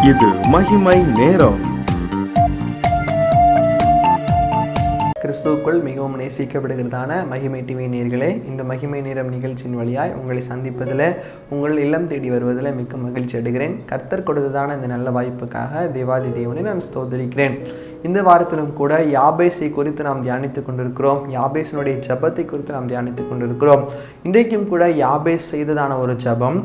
இது மகிமை நேரம். கிறிஸ்துவுக்குள் மிகவும் நேசிக்கப்படுகிறதான மகிமை டிவி நேயர்களே, இந்த மகிமை நேரம் நிகழ்ச்சியின் வழியாய் உங்களை சந்திப்பதில், உங்கள் இல்லம் தேடி வருவதில் மிக்க மகிழ்ச்சி அடைகிறேன். கர்த்தர் கொடுத்ததான இந்த நல்ல வாய்ப்புக்காக தேவாதி தேவனை நான் ஸ்தோத்திரிக்கிறேன். இந்த வாரத்திலும் கூட யாபேசை குறித்து நாம் தியானித்துக் கொண்டிருக்கிறோம். யாபேசனுடைய ஜபத்தை குறித்து நாம் தியானித்துக் கொண்டிருக்கிறோம். இன்றைக்கும் கூட யாபேஸ் செய்ததான ஒரு ஜபம்,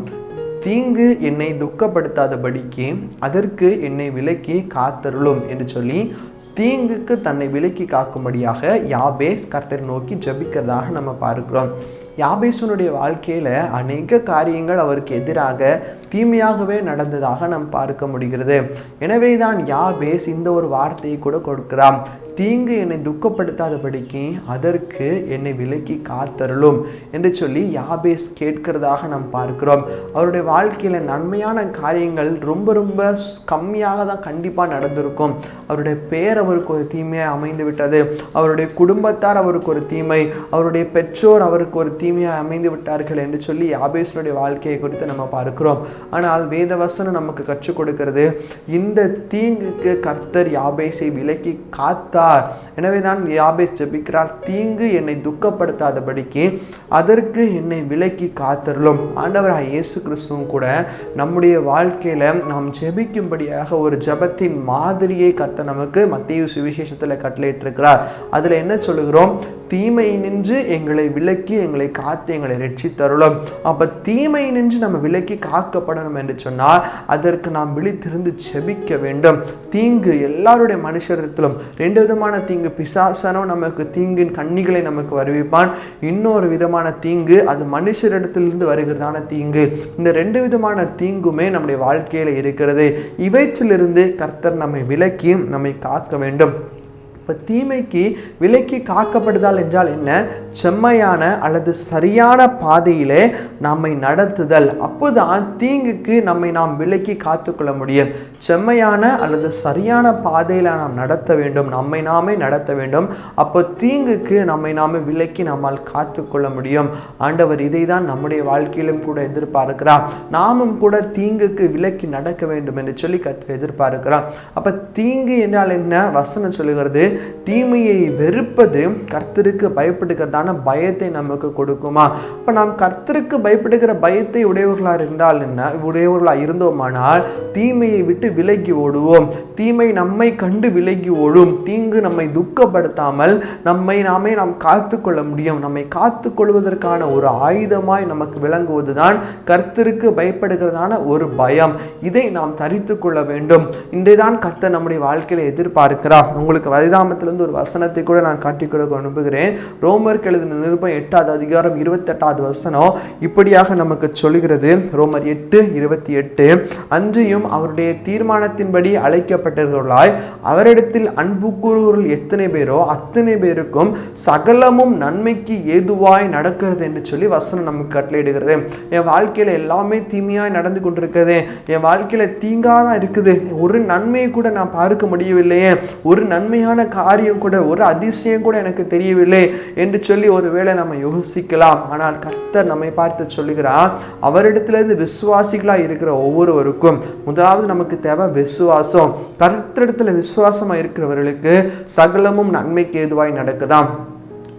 தீங்கு என்னை துக்கப்படுத்தாதபடிக்கு அதற்கு என்னை விலக்கி காத்தருளும் என்று சொல்லி தீங்குக்கு தன்னை விலக்கி காக்கும்படியாக யாபேஸ் கர்த்தரை நோக்கி ஜபிக்கிறதாக நம்ம பார்க்கிறோம். யாபேசனுடைய வாழ்க்கையில் அநேக காரியங்கள் அவருக்கு எதிராக தீமையாகவே நடந்ததாக நாம் பார்க்க முடிகிறது. எனவே தான் யாபேஸ் இந்த ஒரு வார்த்தையை கூட கொடுக்கிறான், தீங்கு என்னை துக்கப்படுத்தாதபடிக்கு அதற்கு என்னை விலக்கி காத்தருளும் என்று சொல்லி யாபேஸ் கேட்கிறதாக நாம் பார்க்கிறோம். அவருடைய வாழ்க்கையில் நன்மையான காரியங்கள் ரொம்ப ரொம்ப கம்மியாக தான் கண்டிப்பாக நடந்திருக்கும். அவருடைய பெயர் அவருக்கு ஒரு தீமையாக அமைந்து விட்டது. அவருடைய குடும்பத்தார் அவருக்கு ஒரு தீமை, அவருடைய பெற்றோர் அவருக்கு ஒரு தீமையாக அமைந்து விட்டார்கள் என்று சொல்லி யாபேசனுடைய வாழ்க்கையை குறித்து நம்ம பார்க்கிறோம். ஆனால் வேதவசனம் நமக்கு கற்றுக் கொடுக்கிறது, இந்த தீங்குக்கு கர்த்தர் யாபேசை விலக்கி காத்தார். எனவே தான் யாபேஸ் ஜெபிக்கிறார், தீங்கு என்னை துக்கப்படுத்தாதபடிக்கு அதற்கு என்னை விலக்கி காத்தருளும். ஆண்டவராகிய இயேசு கிறிஸ்துவும் கூட நம்முடைய வாழ்க்கையில நாம் ஜெபிக்கும்படியாக ஒரு ஜெபத்தின் மாதிரியை கர்த்தர் நமக்கு மத்தேயு சுவிசேஷத்தில் கட்டளையிட்டிருக்கிறார். அதுல என்ன சொல்லுகிறோம், தீமை நின்று எங்களை விலக்கி எங்களை காத்து எங்களை ரட்சித்தருளும். அப்ப தீமை நின்று நம்ம விலக்கி காக்கப்படணும் என்று சொன்னால் அதற்கு நாம் விழித்திருந்து ஜெபிக்க வேண்டும். தீங்கு எல்லாருடைய மனுஷரிடத்திலும் ரெண்டு விதமான தீங்கு, பிசாசனோ நமக்கு தீங்கின் கண்ணிகளை நமக்கு வருவிப்பான். இன்னொரு விதமான தீங்கு அது மனுஷரிடத்திலிருந்து வருகிறதான தீங்கு. இந்த ரெண்டு விதமான தீங்குமே நம்முடைய வாழ்க்கையில இருக்கிறது. இவற்றிலிருந்து கர்த்தர் நம்மை விலக்கி நம்மை காக்க வேண்டும். இப்போ தீமைக்கு விலக்கி காக்கப்படுதல் என்றால் என்ன? செம்மையான அல்லது சரியான பாதையிலே நம்மை நடத்துதல். அப்போதான் தீங்குக்கு நம்மை நாம் விலக்கி காத்துக்கொள்ள முடியும். செம்மையான அல்லது சரியான பாதையில் நாம் நடத்த வேண்டும், நம்மை நாமே நடத்த வேண்டும். அப்போ தீங்குக்கு நம்மை நாமே விலக்கி நம்மால் காத்துக்கொள்ள முடியும். ஆண்டவர் இதை தான் நம்முடைய வாழ்க்கையிலும் கூட எதிர்பார்க்கிறார். நாமும் கூட தீங்குக்கு விலக்கி நடக்க வேண்டும் என்று சொல்லி கர்த்தர் எதிர்பார்க்கிறார். அப்போ தீங்கு என்றால் என்ன? வசனம் சொல்லுகிறது, தீமையை வெறுப்பது கர்த்தருக்கு பயப்படுகிறதான பயத்தை நமக்கு கொடுக்குமா? அப்ப நாம் கர்த்தருக்கு பயப்படுகிற பயத்தை உடையவர்களாக இருந்தால் என்ன, உடையவர்களாக இருந்தோமானால் தீமையை விட்டு விலகி ஓடுவோம். தீமை நம்மை கண்டு விலகி ஓடும். தீங்கு நம்மை துக்கப்படுத்தாமல் நம்மை நாமே நாம் காத்துக்கொள்ள முடியும். நம்மை காத்துக்கொள்வதற்கான ஒரு ஆயுதமாய் நமக்கு விளங்குவதுதான் கர்த்தருக்கு பயப்படுகிறதான ஒரு பயம். இதை நாம் தரித்து கொள்ள வேண்டும். இன்றைதான் கர்த்தர் நம்முடைய வாழ்க்கையில எதிர்பார்க்கிறார். உங்களுக்கு வரிதாமத்திலிருந்து ஒரு வசனத்தை கூட நான் காட்டிக் கொடுக்க அனுப்புகிறேன். ரோமருக்கு எழுதின நிருபம் 8வது அதிகாரம் 28வது வசனம் இப்படியாக நமக்கு சொல்கிறது. ரோமர் 8:28, அன்றியும் அவருடைய தீர்மானத்தின்படி அழைக்கப்பட்டவர்களாய் அவரிடத்தில் அன்பு கூறுகிறவர்கள் எத்தனை பேரோ அத்தனை பேருக்கும் சகலமும் நன்மைக்கு ஏதுவாய் நடக்கிறது என்று சொல்லி வசனம் நமக்கு கட்டளையிடுகிறது. என் வாழ்க்கையில எல்லாமே தீமையாய் நடந்து கொண்டிருக்கிறது, என் வாழ்க்கையில தீங்காதான் இருக்குது, ஒரு நன்மையை கூட நான் பார்க்க முடியவில்லையே, ஒரு நன்மையான காரியம் கூட, ஒரு அதிசயம் கூட எனக்கு தெரியவில்லை என்று சொல்லி ஒருவேளை நம்ம யோசிக்கலாம். ஆனால் கர்த்தர் நம்மை பார்த்து சொல்லுகிறார், அவரிடத்திலிருந்து விசுவாசிகளாக இருக்கிற ஒவ்வொருவருக்கும் முதலாவது நமக்கு தேவை விசுவாசம். கர்த்தரிடத்துல விசுவாசமா இருக்கிறவர்களுக்கு சகலமும் நன்மைக்கு ஏதுவாய் நடக்குதாம்.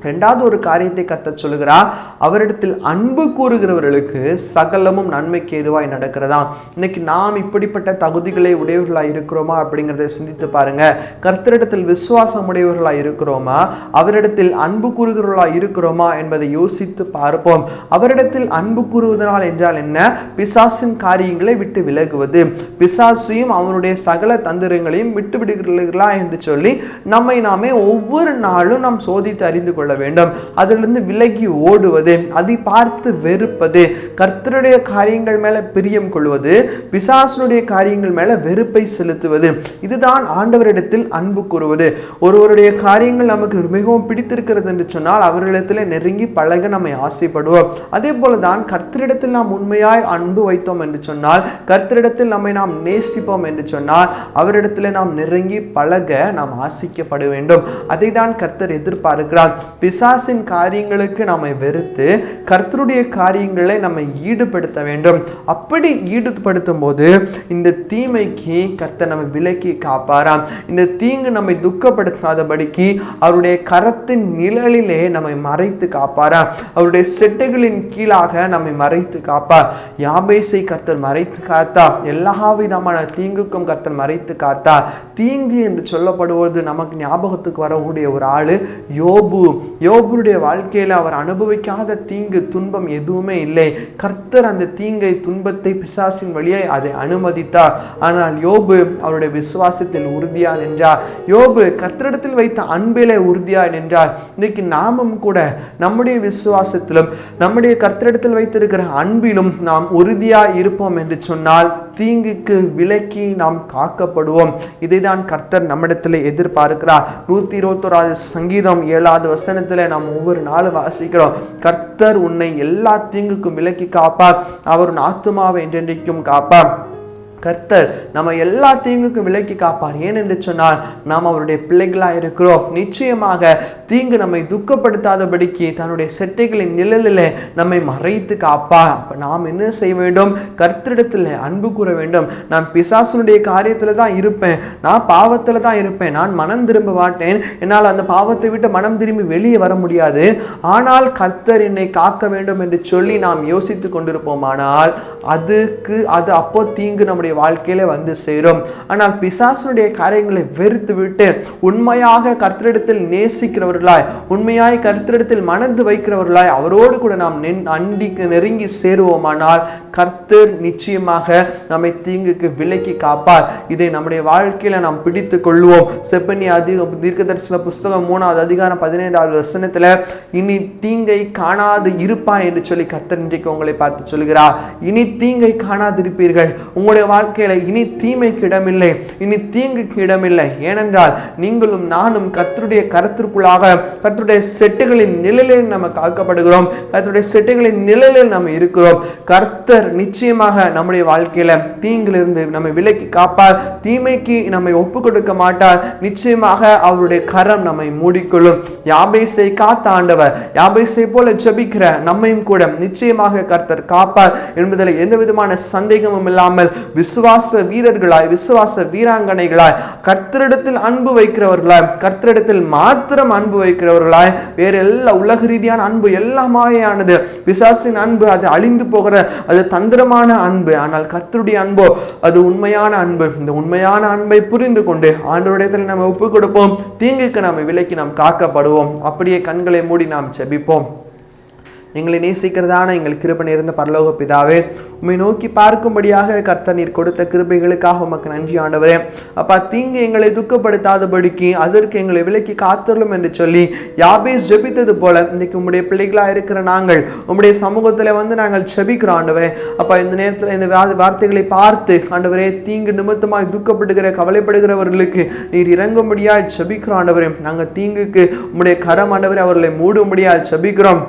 ரெண்டாவது ஒரு காரியத்தை கர்த்தர் சொல்லுகிறார், அவரிடத்தில் அன்பு கூறுகிறவர்களுக்கு சகலமும் நன்மைக்கு ஏதுவாய் நடக்கிறதா. இன்னைக்கு நாம் இப்படிப்பட்ட தகுதிகளை உடையவர்களாக இருக்கிறோமா அப்படிங்கிறத சிந்தித்து பாருங்க. கர்த்தரிடத்தில் விசுவாசம் உடையவர்களாக இருக்கிறோமா, அவரிடத்தில் அன்பு கூறுகிறவர்களாக இருக்கிறோமா என்பதை யோசித்து பார்ப்போம். அவரிடத்தில் அன்பு கூறுவதனால் என்றால் என்ன? பிசாசின் காரியங்களை விட்டு விலகுவது, பிசாசையும் அவனுடைய சகல தந்திரங்களையும் விட்டு விடுகிறீர்களா என்று சொல்லி நம்மை நாமே ஒவ்வொரு நாளும் நாம் சோதித்து அறிந்து கொள்ள வேண்டும். அதிலிருந்து விலகி ஓடுவது, அதை பார்த்து வெறுப்பது, கர்த்தருடைய காரியங்கள் மேல பிரியம் கொள்வது, பிசாசனுடைய காரியங்கள் மேல வெறுப்பை செலுத்துவது, இதுதான் ஆண்டவரிடத்தில் அன்பு கூறுவது. ஒருவருடைய காரியங்கள் நமக்கு மிகவும் பிடித்திருக்கிறது என்று சொன்னால் அவர்களிடத்தில் நெருங்கி பழக நம்மை ஆசைப்படுவோம். அதே போலதான் கர்த்தரிடத்தில் நாம் உண்மையாய் அன்பு வைத்தோம் என்று சொன்னால், கர்த்தரிடத்தில் நம்மை நாம் நேசிப்போம் என்று சொன்னால் அவரிடத்தில் நாம் நெருங்கி பழக நாம் ஆசிக்கப்பட வேண்டும். அதை தான் கர்த்தர் எதிர்பார்க்கிறார். பிசாசின் காரியங்களுக்கு நம்மை வெறுத்து கர்த்தருடைய காரியங்களை நம்ம ஈடுபடுத்த வேண்டும். அப்படி ஈடுபடுத்தும் போது இந்த தீமைக்கு கர்த்தர் நம்ம விலக்கி காப்பாராம். இந்த தீங்கு நம்மை துக்கப்படுத்தாதபடிக்கு அவருடைய கரத்தின் நிழலிலே நம்மை மறைத்து காப்பாராம். அவருடைய செட்டைகளின் கீழாக நம்மை மறைத்து காப்பார். யாபேசை கர்த்தர் மறைத்து காத்தா, எல்லா விதமான தீங்குக்கும் கர்த்தர் மறைத்து காத்தா. தீங்கு என்று சொல்லப்படுவது நமக்கு ஞாபகத்துக்கு வரக்கூடிய ஒரு ஆளு யோபு. யோபுடைய வாழ்க்கையில அவர் அனுபவிக்காத தீங்கு துன்பம் எதுவுமே இல்லை. கர்த்தர் அந்த தீங்கை துன்பத்தை பிசாசின் வழியை அதை அனுமதித்தார். ஆனால் யோபு அவருடைய விசுவாசத்தில் உறுதியா நின்றார். யோபு கர்த்தரிடத்தில் வைத்த அன்பிலே உறுதியா நின்றார். இன்னைக்கு நாமும் கூட நம்முடைய விசுவாசத்திலும் நம்முடைய கர்த்தரிடத்தில் வைத்திருக்கிற அன்பிலும் நாம் உறுதியா இருப்போம் என்று சொன்னால் தீங்குக்கு விலக்கி நாம் காக்கப்படுவோம். இதைதான் கர்த்தர் நம்மிடத்தில் எதிர்பார்க்கிறார். 121 சங்கீதம் 7வது வசனத்துல நாம் ஒவ்வொரு நாளும் வாசிக்கிறோம், கர்த்தர் உன்னை எல்லா தீங்குக்கும் விலக்கி காப்பார், அவர் உன் ஆத்துமாவை என்றென்றைக்கும் காப்பார். கர்த்தர் நம்ம எல்லா தீங்குக்கும் விலக்கி காப்பார். ஏனென்று சொன்னால் நாம் அவருடைய பிள்ளைகளாக இருக்கிறோம். நிச்சயமாக தீங்கு நம்மை துக்கப்படுத்தாதபடிக்கு தன்னுடைய செட்டைகளின் நிழலில் நம்மை மறைத்து காப்பார். அப்ப நாம் என்ன செய்ய வேண்டும்? கர்த்தரிடத்தில் அன்பு கூற வேண்டும். நான் பிசாசுடைய காரியத்துல தான் இருப்பேன், நான் பாவத்துல தான் இருப்பேன், நான் மனம் திரும்ப மாட்டேன், என்னால் அந்த பாவத்தை விட்டு மனம் திரும்பி வெளியே வர முடியாது, ஆனால் கர்த்தர் என்னை காக்க வேண்டும் என்று சொல்லி நாம் யோசித்து கொண்டிருப்போமானால் அது அப்போ தீங்கு நம்முடைய வாழ்க்கையில வந்து சேரும். ஆனால் பிசாசுடைய காரியங்களை வெறுத்து விட்டு உண்மையாக கர்த்தரிடத்தில் நேசிக்கிறவர்களாய், உண்மையாய் கர்த்தரிடத்தில் மனது வைக்கிறவர்களாய் அவரோடு கூட நாம் நெருங்கி சேருவோமானால் கர்த்தர் நிச்சயமாக நம்மை தீங்குக்கு விலக்கி காப்பார். இதை நம்முடைய வாழ்க்கையில நாம் பிடித்துக் கொள்வோம். செப்பனியா தீர்க்கதரிசன புஸ்தகம் 3வது அதிகாரம் 15வது வசனத்துல இனி தீங்கை காணாது இருப்பாய் என்று சொல்லி கர்த்தர் இன்றைக்கு உங்களை பார்த்து சொல்கிறார். இனி தீங்கை காணாதிருப்பீர்கள். உங்களுடைய வாழ்க்கையில இனி தீமைக்கு இடமில்லை, இனி தீங்குக்கு இடமில்லை. ஏனென்றால் நீங்களும் நானும் கர்த்தருடைய கரத்திற்குள்ளாக கர்த்தருடைய செட்டுகளின் நிழலில் நம்ம காக்கப்படுகிறோம். கர்த்தருடைய செட்டுகளின் நிழலில் நம்ம இருக்கிறோம். கர்த்தர் நிச்சயமாக நம்முடைய வாழ்க்கையில தீங்கிலிருந்து நம்மை விலக்கி காப்பார். தீமைக்கு நம்மை ஒப்பு கொடுக்க மாட்டார். நிச்சயமாக அவருடைய கரம் நம்மை மூடிக்கொள்ளும். யாபேசை காத்த ஆண்டவர், யாபேசை போல ஜெபிக்கிற நம்மையும் கூட நிச்சயமாக கர்த்தர் காப்பார் என்பதில் எந்த விதமான சந்தேகமும் இல்லாமல் விசுவாச வீரர்களாய், விசுவாச வீராங்கனைகளாய், கர்த்தரிடத்தில் அன்பு வைக்கிறவர்களாய், கர்த்தரிடத்தில் மாத்திரம் அன்பு வைக்கிறவர்களாய், வேற எல்லா உலக ரீதியான அன்பு எல்லாம் மாயையானது. பிசாசின் அன்பு அது அழிந்து போகிற, அது தந்திரமான அன்பு. ஆனால் கர்த்தருடைய அன்போ அது உண்மையான அன்பு. இந்த உண்மையான அன்பை புரிந்து கொண்டு ஆண்டவருடைய நம்ம ஒப்பு கொடுப்போம். தீங்குக்கு நம்ம விலக்கி நாம் காக்கப்படுவோம். அப்படியே கண்களை மூடி நாம் ஜெபிப்போம். எங்களை நேசிக்கிறதான எங்கள் கிருபை நிறைந்த பரலோக பிதாவே, உம்மை நோக்கி பார்க்கும்படியாக கர்த்தர் நீர் கொடுத்த கிருபைகளுக்காக உமக்கு நன்றி ஆண்டவரே. அப்பா, தீங்கு எங்களை துக்கப்படுத்தாதபடிக்கு அதற்கு எங்களை விலக்கி காத்தருளும் என்று சொல்லி யாபேஸ் ஜெபித்தது போல இன்னைக்கு உம்முடைய பிள்ளைகளாக இருக்கிற நாங்கள் உம்முடைய சமூகத்தில் வந்து நாங்கள் ஜெபிக்கிறோம் ஆண்டவரே. அப்பா, இந்த நேரத்தில் இந்த வார்த்தைகளை பார்த்து ஆண்டவரே, தீங்கு நிமித்தமாய் துக்கப்படுகிற கவலைப்படுகிறவர்களுக்கு நீர் இறங்கும்படியாய் ஜெபிக்கிறோம் ஆண்டவரே. நாங்கள் தீங்குக்கு உம்முடைய கரம் ஆண்டவரே அவர்களை மூடும்படியாய் ஜெபிக்கிறோம்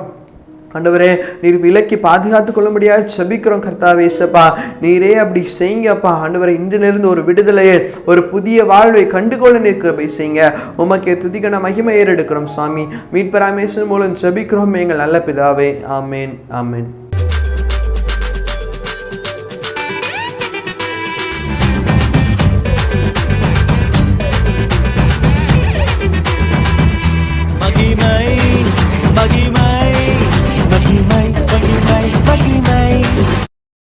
ஆண்டவரே. நீர் விலக்கி பாதுகாத்துக் கொள்ள முடியாது ஜெபிக்கிறோம் கர்த்தாவே. இயேசுப்பா, நீரே அப்படி செய்யுங்கப்பா ஆண்டவரே. இன்றிலிருந்து ஒரு விடுதலையை, ஒரு புதிய வாழ்வை கண்டுகொள்ள நீர் கிருபை செய்யுங்க. உமக்கே துதிக்கான மகிமை ஏறெடுக்கிறோம் சாமி. மீட்பர் இயேசு மூலம் ஜெபிக்கிறோம் எங்கள் நல்ல பிதாவே. ஆமேன், ஆமேன்.